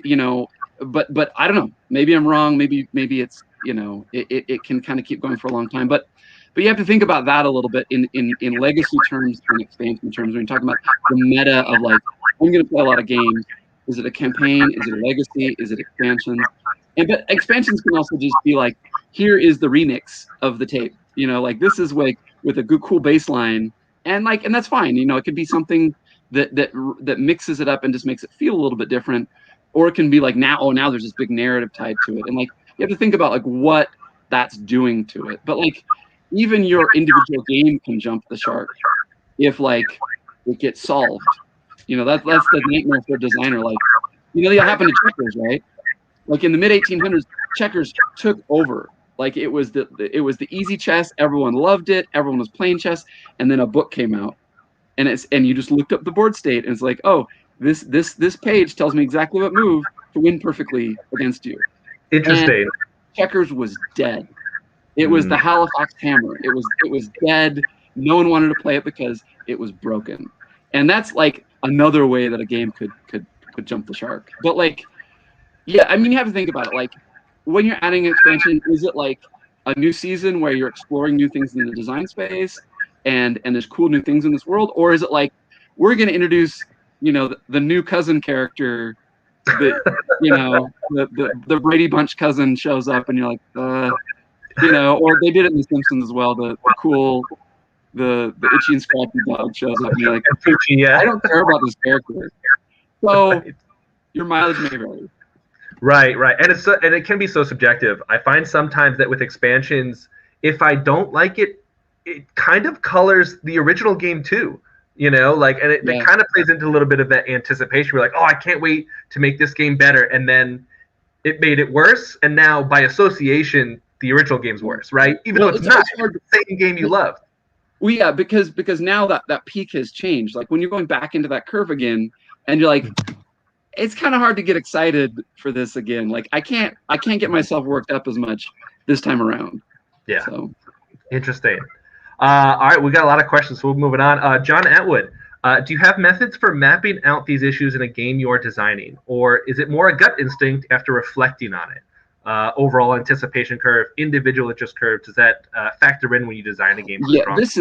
but I don't know, maybe I'm wrong. Maybe it's, it can kind of keep going for a long time, but you have to think about that a little bit in legacy terms and expansion terms. When you're talking about the meta of like, I'm going to play a lot of games. Is it a campaign? Is it a legacy? Is it expansion? But expansions can also just be like, here is the remix of the tape. Like, this is like with a good, cool baseline, and that's fine. It could be something that mixes it up and just makes it feel a little bit different, or it can be like, now there's this big narrative tied to it, and like you have to think about like what that's doing to it. But like, even your individual game can jump the shark if like it gets solved. That's the nightmare for a designer. Like, that happened to checkers, right? Like in the mid 1800s, checkers took over. Like, it was the easy chess. Everyone loved it. Everyone was playing chess. And then a book came out, and you just looked up the board state, and it's like, oh, this page tells me exactly what move to win perfectly against you. Interesting. And checkers was dead. It was the Halifax hammer. It was dead. No one wanted to play it because it was broken. And that's like another way that a game could jump the shark. But like, yeah, I mean, you have to think about it. Like, when you're adding an expansion, is it like a new season where you're exploring new things in the design space and there's cool new things in this world? Or is it like, we're going to introduce, the new cousin character, the Brady Bunch cousin shows up, and you're like, or they did it in The Simpsons as well. The cool, the itchy and scratchy dog shows up, and you're like, I don't care about this character. So your mileage may vary. Right, and it can be so subjective. I find sometimes that with expansions, if I don't like it, it kind of colors the original game too. And it kind of plays into a little bit of that anticipation. We're like, oh, I can't wait to make this game better, and then it made it worse, and now by association, the original game's worse, right? Even though it's not the same game you love. Well, yeah, because now that peak has changed. Like, when you're going back into that curve again, and you're like, it's kind of hard to get excited for this again. Like, I can't get myself worked up as much this time around. Yeah. So interesting. All right, we got a lot of questions, so we'll move it on. John Atwood, do you have methods for mapping out these issues in a game you are designing, or is it more a gut instinct after reflecting on it? overall anticipation curve, individual interest curve? Does that factor in when you design a game? Yeah, this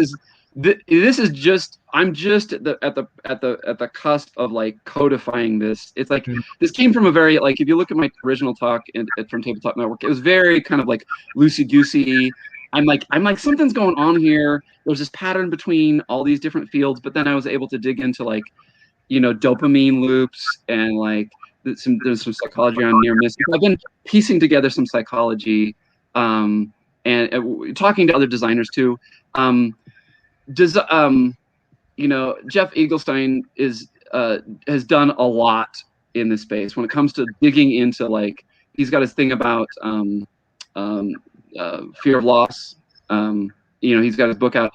is just, I'm just at the cusp of like codifying this. It's like this came from a very, like, if you look at my original talk from Tabletop Network, it was very kind of like loosey goosey. I'm like something's going on here. There's this pattern between all these different fields, but then I was able to dig into like, dopamine loops and like there's some psychology on near miss. I've been piecing together some psychology, and talking to other designers too. Jeff Eaglestein has done a lot in this space when it comes to digging into, like, he's got his thing about fear of loss. He's got his book out.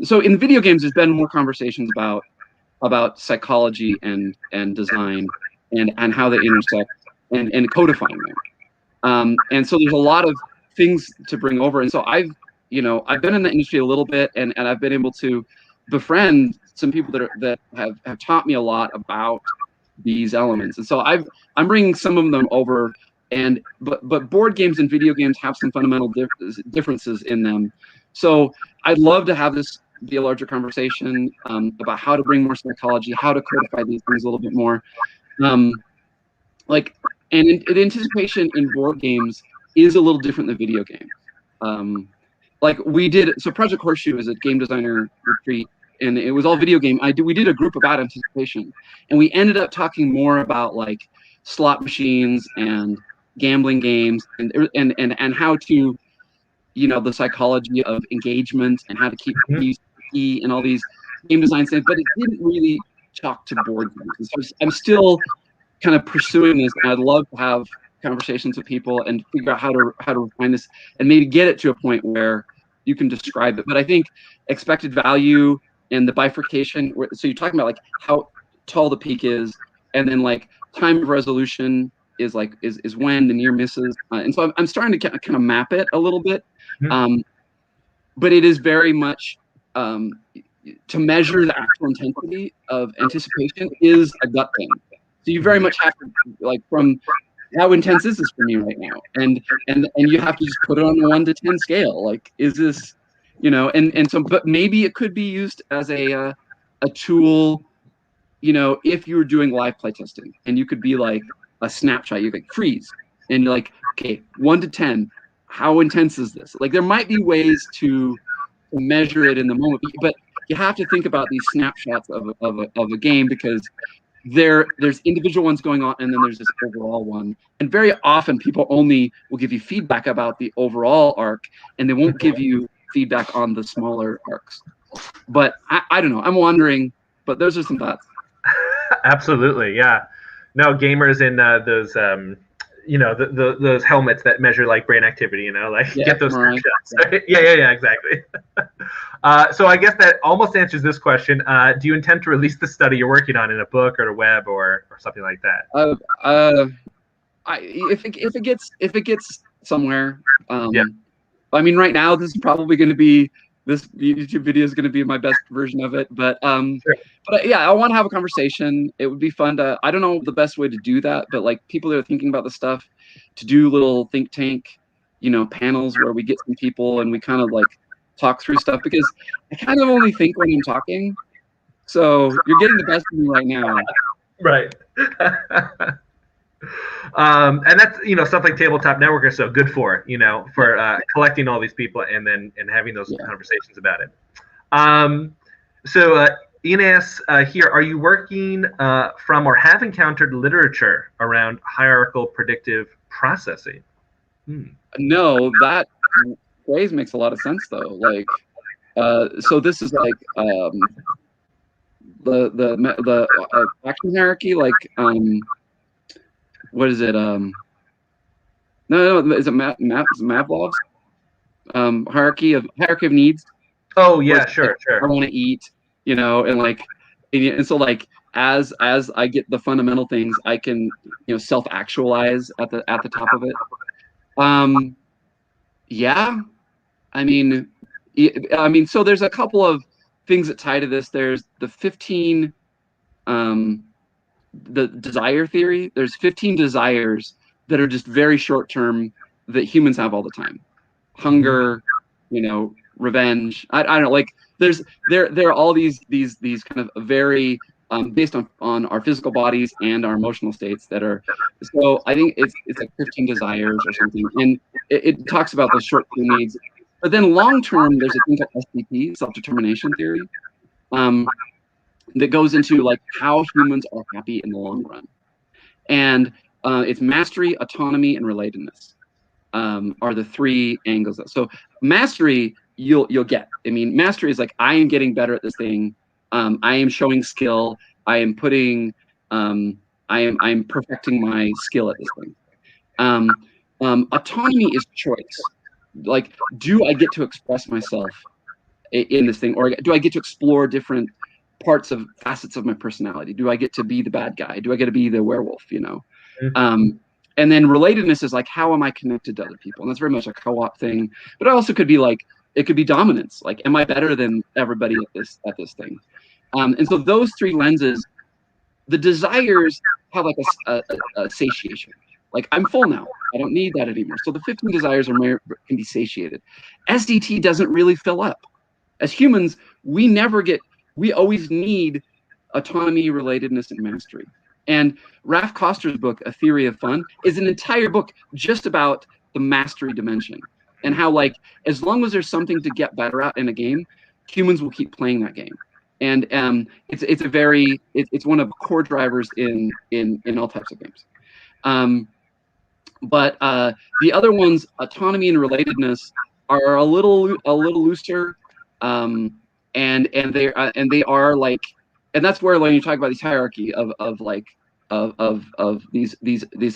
So in video games, there's been more conversations about psychology and design and how they intersect and codifying them. And so there's a lot of things to bring over. And so I've been in the industry a little bit, and I've been able to befriend some people that have taught me a lot about these elements. And so I'm bringing some of them over, but board games and video games have some fundamental differences in them. So I'd love to have this be a larger conversation about how to bring more psychology, how to codify these things a little bit more. Anticipation in board games is a little different than video games. Like we did, so Project Horseshoe is a game designer retreat, and it was all video game. We did a group about anticipation, and we ended up talking more about like slot machines and gambling games and how to, the psychology of engagement and how to keep key and all these game design things, but it didn't really talk to board games. So I'm still kind of pursuing this, and I'd love to have conversations with people and figure out how to refine this and maybe get it to a point where you can describe it. But I think expected value and the bifurcation, so you're talking about like how tall the peak is, and then like time of resolution is when the near misses, and so I'm starting to kind of map it a little bit. But it is very much to measure the actual intensity of anticipation is a gut thing. So you very much have to, like, from how intense is this for me right now, and you have to just put it on a 1 to 10 scale. Like, is this, and so, but maybe it could be used as a tool, if you were doing live playtesting, and you could be like a snapshot. You like freeze, and you're like, okay, 1 to 10, how intense is this? Like, there might be ways to measure it in the moment, but you have to think about these snapshots of a game, because there's individual ones going on, and then there's this overall one. And very often people only will give you feedback about the overall arc, and they won't give you feedback on the smaller arcs. But I don't know, I'm wondering, but those are some thoughts. Absolutely, yeah. No, gamers in those those helmets that measure like brain activity, get those snapshots. Right? Yeah, exactly. So I guess that almost answers this question. Do you intend to release the study you're working on in a book or a web or something like that? If it gets somewhere. I mean, right now this is probably going to be, this YouTube video is going to be my best version of it, but yeah, I want to have a conversation. It would be fun to, I don't know the best way to do that, but like people that are thinking about the stuff, to do little think tank, panels where we get some people and we kind of like talk through stuff, because I kind of only think when I'm talking. So you're getting the best of me right now. Right. And that's, stuff like Tabletop Network is so good for, for collecting all these people and having those conversations about it. So Ines here, are you working from or have encountered literature around hierarchical predictive processing? No, that phrase makes a lot of sense though. Like, so this is like the action hierarchy, like what is it? No, is it Mavlov's hierarchy of needs? Oh yeah, sure. I want to eat, and like, and so like as I get the fundamental things, I can self-actualize at the top of it. Yeah, I mean, so there's a couple of things that tie to this. There's the 15, the desire theory. There's 15 desires that are just very short term that humans have all the time. Hunger, revenge. I don't know. Like there are all these kind of very based on our physical bodies and our emotional states that are. So I think it's like 15 desires or something, and it talks about those short term needs. But then long term, there's a thing called SDP, self-determination theory, that goes into like how humans are happy in the long run, and it's mastery, autonomy, and relatedness are the three angles. So mastery, you'll get. I mean, mastery is like I am getting better at this thing. I am showing skill. I am putting. I am perfecting my skill at this thing. Autonomy is choice. Like, do I get to express myself in this thing, or do I get to explore different facets of my personality? Do I get to be the bad guy? Do I get to be the werewolf? And then relatedness is like, how am I connected to other people? And that's very much a co-op thing. But it also could be like, it could be dominance. Like, am I better than everybody at this thing? And so those three lenses, the desires have like a satiation. Like, I'm full now. I don't need that anymore. So the 15 desires can be satiated. SDT doesn't really fill up. As humans, we always need autonomy, relatedness, and mastery. And Ralph Koster's book, A Theory of Fun, is an entire book just about the mastery dimension and how, like, as long as there's something to get better at in a game, humans will keep playing that game. And it's one of the core drivers in all types of games. But the other ones, autonomy and relatedness, are a little looser, and they are like, and that's where when you talk about this hierarchy of these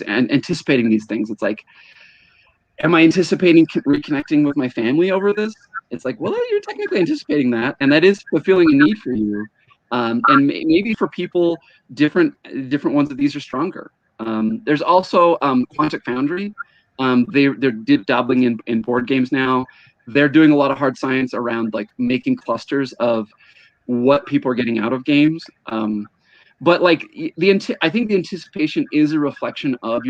anticipating these things, it's like, am I anticipating reconnecting with my family over this? It's like, well, you're technically anticipating that, and that is fulfilling a need for you. And maybe for people, different ones of these are stronger. There's also Quantic Foundry. They're dabbling in board games now. They're doing a lot of hard science around like making clusters of what people are getting out of games. But like I think the anticipation is a reflection of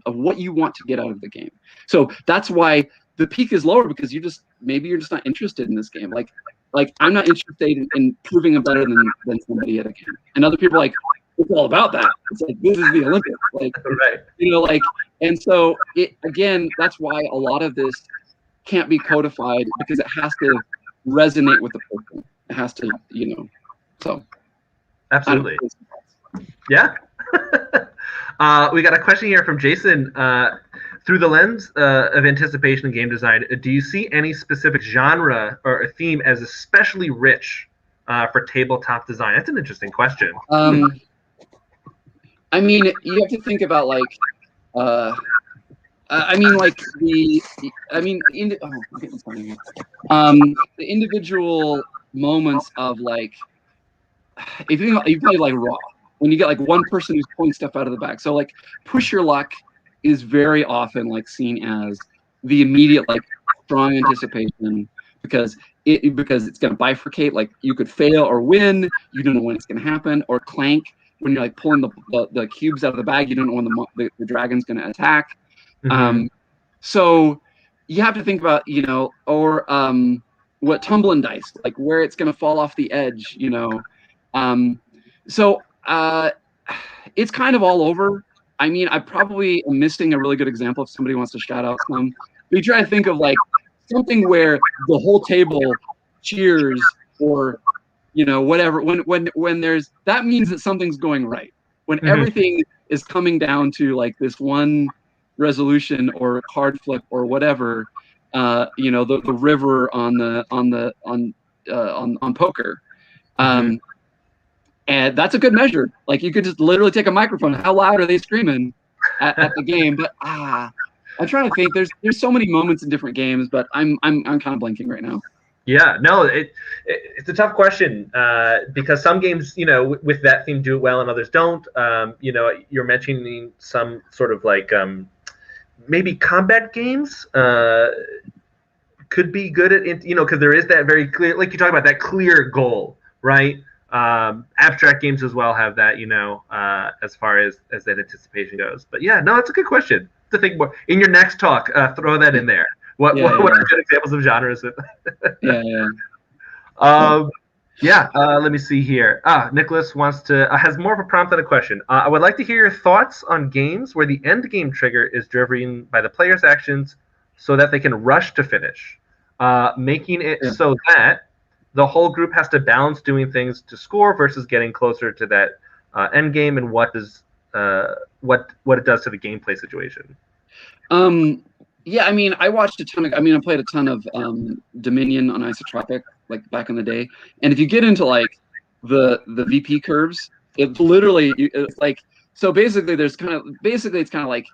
of what you want to get out of the game. So that's why the peak is lower, because maybe you're just not interested in this game. Like I'm not interested in proving I'm better than somebody at a game. And other people are like, it's all about that. It's like, this is the Olympics. Like, right. And so that's why a lot of this can't be codified, because it has to resonate with the person. It has to, so. Absolutely. Yeah. We got a question here from Jason. Through the lens of anticipation and game design, do you see any specific genre or a theme as especially rich for tabletop design? That's an interesting question. I mean, you have to think about like, the individual moments of like, if you play like Raw, when you get like one person who's pulling stuff out of the bag. So like Push Your Luck is very often like seen as the immediate like strong anticipation, because it's going to bifurcate. Like, you could fail or win. You don't know when it's going to happen. Or Clank, when you're like pulling the cubes out of the bag, you don't know when the dragon's going to attack. Mm-hmm. So you have to think about, or what Tumbling Dice, like where it's going to fall off the edge, So it's kind of all over. I mean, I probably am missing a really good example if somebody wants to shout out some. We try to think of like something where the whole table cheers, or whatever. When there's, that means that something's going right. When mm-hmm. everything is coming down to like this one resolution or card flip or whatever, the river on poker. Mm-hmm. And that's a good measure. Like, you could just literally take a microphone. How loud are they screaming at the game? But I'm trying to think. There's so many moments in different games, but I'm kind of blanking right now. Yeah, no, it's a tough question because some games, with that theme do it well and others don't. You're mentioning some sort of like maybe combat games could be good at, because there is that very clear, like you talk about, that clear goal, right? Abstract games as well have that, as far as that anticipation goes. But yeah, no, it's a good question. to think more. In your next talk, throw that in there. What are good examples of genres? Let me see here. Nicholas wants to has more of a prompt than a question. I would like to hear your thoughts on games where the end game trigger is driven by the player's actions so that they can rush to finish, making it so that the whole group has to balance doing things to score versus getting closer to that end game, and what it does to the gameplay situation. Yeah, I mean, I played a ton of Dominion on Isotropic, like back in the day. And if you get into like the VP curves, it's literally it's like, so basically it's kind of like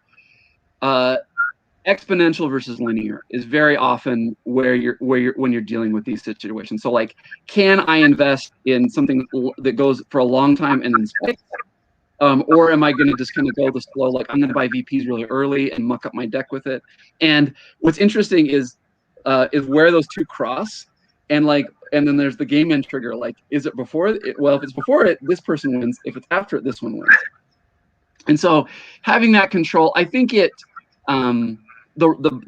exponential versus linear is very often where you're when you're dealing with these situations. So like, can I invest in something that goes for a long time and then spikes? Or am I going to just kind of go the slow, like I'm going to buy VPs really early and muck up my deck with it? And what's interesting is where those two cross, and then there's the game end trigger. Like, is it before it? Well, if it's before it, this person wins. If it's after it, this one wins. And so having that control, I think the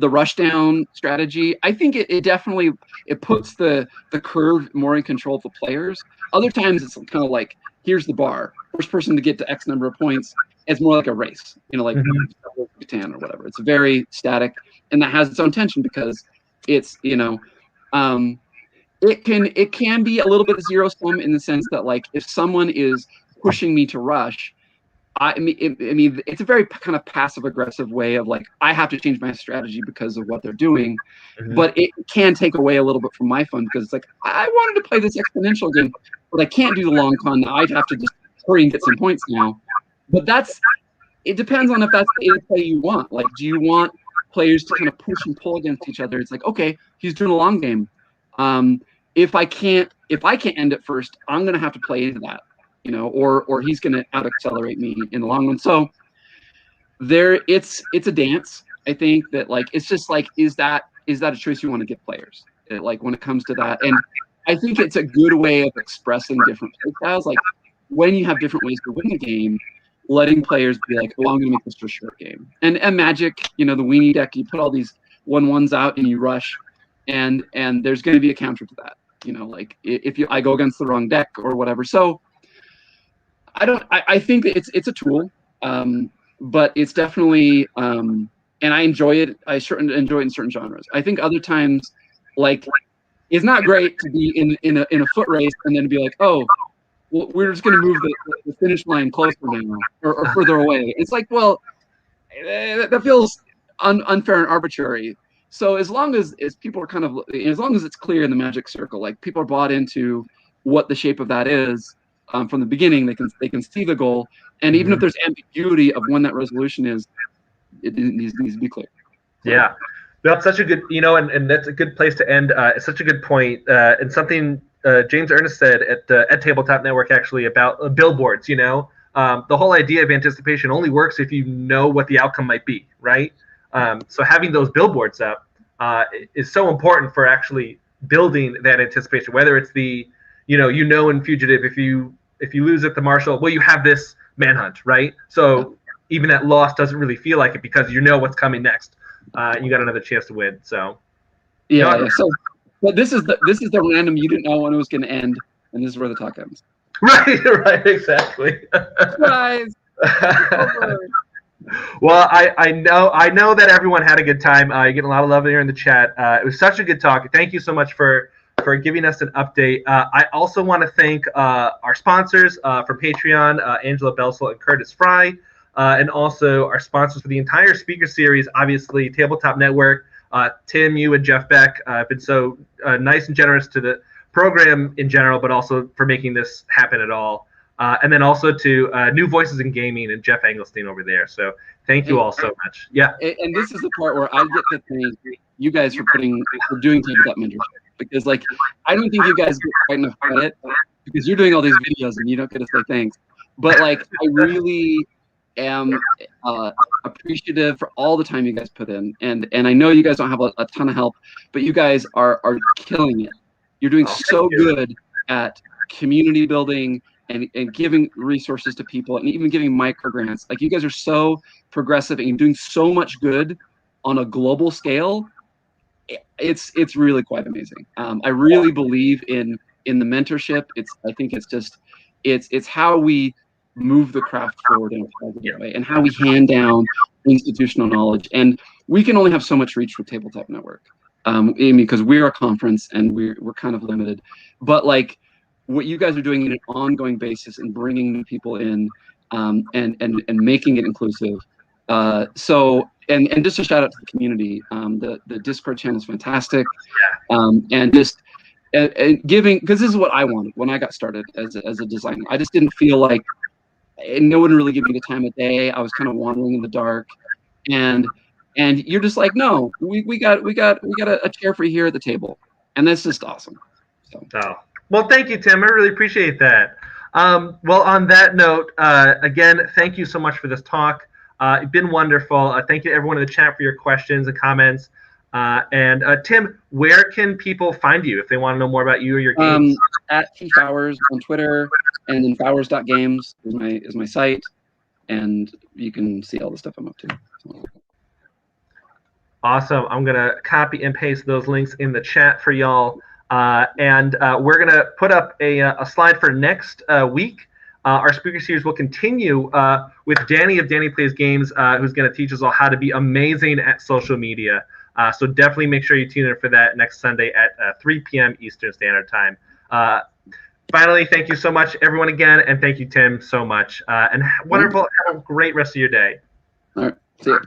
rush down strategy, I think it definitely puts the curve more in control of the players. Other times it's kind of like, here's the bar. First person to get to X number of points. It's more like a race, like Catan or whatever. It's very static, and that has its own tension because it's it can be a little bit zero sum in the sense that like if someone is pushing me to rush, I mean it's a very kind of passive aggressive way of like I have to change my strategy because of what they're doing, but it can take away a little bit from my fun because it's like I wanted to play this exponential game, but I can't do the long con. Now I'd have to just hurry and get some points now. But it depends on if that's the interplay you want. Like, do you want players to kind of push and pull against each other? It's like, okay, he's doing a long game. If I can't end it first, I'm gonna have to play into that, or he's gonna out accelerate me in the long run. So it's a dance. I think that like it's just like is that a choice you want to give players? Like when it comes to that, and I think it's a good way of expressing different play styles. Like when you have different ways to win the game, letting players be like, "Oh, I'm going to make this a short game." And Magic, the weenie deck, you put all these 1/1s out and you rush, and there's going to be a counter to that. Like if I go against the wrong deck or whatever. So I think that it's a tool, but it's definitely and I enjoy it. I certainly enjoy it in certain genres. I think other times, like it's not great to be in a foot race and then be like, oh, well, we're just going to move the finish line closer now or further away. It's like, well, that feels unfair and arbitrary. So as long as people are as long as it's clear in the Magic circle, like people are bought into what the shape of that is from the beginning, they can see the goal. And even if there's ambiguity of when that resolution is, it needs to be clear. Yeah. That's such a good, and that's a good place to end. It's such a good point. And something James Ernest said at Tabletop Network actually about billboards. The whole idea of anticipation only works if you know what the outcome might be, right? So having those billboards up is so important for actually building that anticipation. Whether it's in Fugitive, if you lose at the Marshal, well, you have this manhunt, right? So even that loss doesn't really feel like it because you know what's coming next. You got another chance to win. So So, but this is the random. You didn't know when it was going to end, and this is where the talk ends. Right, exactly. Surprise. Well, I know that everyone had a good time. You're getting a lot of love here in the chat. It was such a good talk. Thank you so much for giving us an update. I also want to thank our sponsors from Patreon, Angela Belsel and Curtis Fry. And also our sponsors for the entire speaker series, obviously Tabletop Network, Tim, you, and Jeff Beck have been so nice and generous to the program in general, but also for making this happen at all. And then also to New Voices in Gaming and Jeff Engelstein over there. So thank you all so much. Yeah. And this is the part where I get to thank you guys for doing Tabletop Mentorship, because like I don't think you guys get quite enough credit because you're doing all these videos and you don't get to say thanks. But like I really am appreciative for all the time you guys put in, and I know you guys don't have a ton of help, but you guys are killing it. You're doing so good at community building, and giving resources to people and even giving micro grants. Like, you guys are so progressive and doing so much good on a global scale. It's really quite amazing. I really believe in the mentorship. I think it's how we move the craft forward in a positive way, and how we hand down institutional knowledge. And we can only have so much reach with Tabletop Network, because we're a conference and we're kind of limited. But like, what you guys are doing on an ongoing basis and bringing new people in, and making it inclusive. So just a shout out to the community. The Discord channel is fantastic, and just and giving, because this is what I wanted when I got started as a designer. I just didn't feel like, and no one really gave me the time of day. I was kind of wandering in the dark, and you're just like, no, we got a chair for you here at the table, and that's just awesome. So. Oh. Well, thank you, Tim. I really appreciate that. Well, on that note, again, thank you so much for this talk. It's been wonderful. Thank you to everyone in the chat for your questions and comments. And Tim, where can people find you if they want to know more about you or your games? At Fowers on Twitter, and then Fowers.games is my site, and you can see all the stuff I'm up to. Awesome. I'm gonna copy and paste those links in the chat for y'all. And we're going to put up a slide for next week. Our speaker series will continue with Danny of Danny Plays Games, who's going to teach us all how to be amazing at social media. So definitely make sure you tune in for that next Sunday at 3 p.m. Eastern Standard Time. Finally, thank you so much, everyone, again. And thank you, Tim, so much. And wonderful. Have a great rest of your day. All right. See you.